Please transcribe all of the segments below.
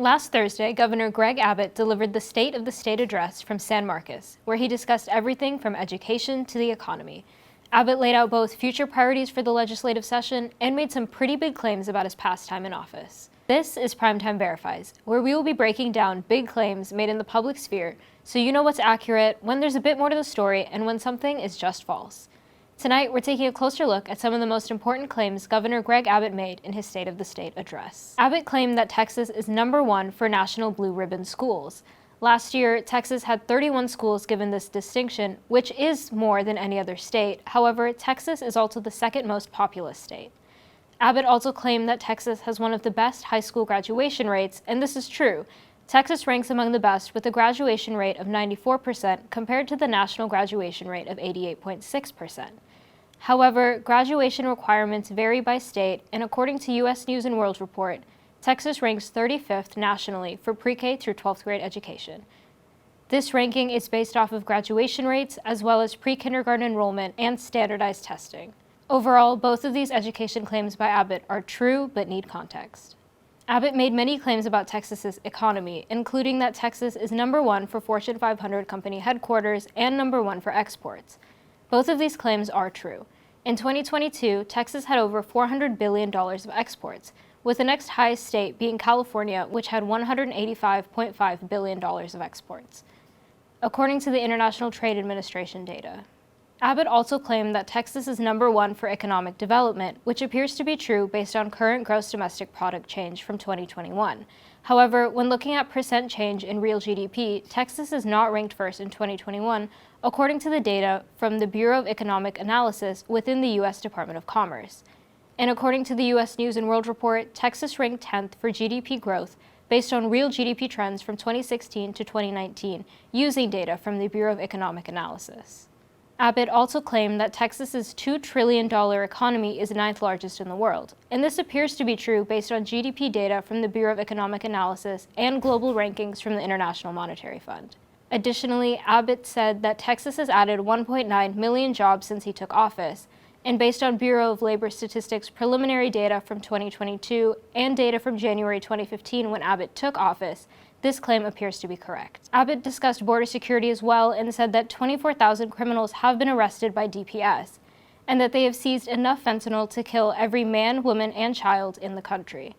Last Thursday, Governor Greg Abbott delivered the State of the State address from San Marcos, where he discussed everything from education to the economy. Abbott laid out both future priorities for the legislative session and made some pretty big claims about his past time in office. This is PrimeTime Verifies, where we will be breaking down big claims made in the public sphere so you know what's accurate, when there's a bit more to the story, and when something is just false. Tonight, we're taking a closer look at some of the most important claims Governor Greg Abbott made in his State of the State address. Abbott claimed that Texas is #1 for national blue ribbon schools. Last year, Texas had 31 schools given this distinction, which is more than any other state. However, Texas is also the second most populous state. Abbott also claimed that Texas has one of the best high school graduation rates, and this is true. Texas ranks among the best with a graduation rate of 94% compared to the national graduation rate of 88.6%. However, graduation requirements vary by state, and according to U.S. News & World Report, Texas ranks 35th nationally for pre-K through 12th grade education. This ranking is based off of graduation rates as well as pre-kindergarten enrollment and standardized testing. Overall, both of these education claims by Abbott are true but need context. Abbott made many claims about Texas's economy, including that Texas is #1 for Fortune 500 company headquarters and #1 for exports. Both of these claims are true. In 2022, Texas had over $400 billion of exports, with the next highest state being California, which had $185.5 billion of exports, according to the International Trade Administration data. Abbott also claimed that Texas is #1 for economic development, which appears to be true based on current gross domestic product change from 2021. However, when looking at percent change in real GDP, Texas is not ranked first in 2021, according to the data from the Bureau of Economic Analysis within the U.S. Department of Commerce. And according to the U.S. News & World Report, Texas ranked 10th for GDP growth based on real GDP trends from 2016 to 2019, using data from the Bureau of Economic Analysis. Abbott also claimed that Texas's $2 trillion economy is the 9th largest in the world, and this appears to be true based on GDP data from the Bureau of Economic Analysis and global rankings from the International Monetary Fund. Additionally, Abbott said that Texas has added 1.9 million jobs since he took office, and based on Bureau of Labor Statistics preliminary data from 2022 and data from January 2015 when Abbott took office, this claim appears to be correct. Abbott discussed border security as well and said that 24,000 criminals have been arrested by DPS, and that they have seized enough fentanyl to kill every man, woman, and child in the country.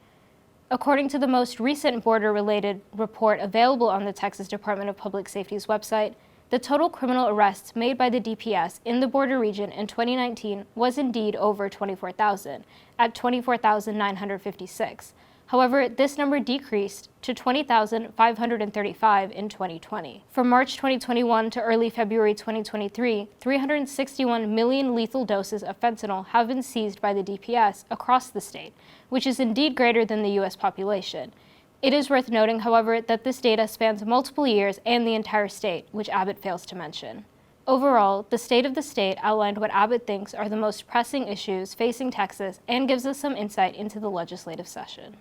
According to the most recent border-related report available on the Texas Department of Public Safety's website, the total criminal arrests made by the DPS in the border region in 2019 was indeed over 24,000, at 24,956. However, this number decreased to 20,535 in 2020. From March 2021 to early February 2023, 361 million lethal doses of fentanyl have been seized by the DPS across the state, which is indeed greater than the U.S. population. It is worth noting, however, that this data spans multiple years and the entire state, which Abbott fails to mention. Overall, the State of the State outlined what Abbott thinks are the most pressing issues facing Texas and gives us some insight into the legislative session.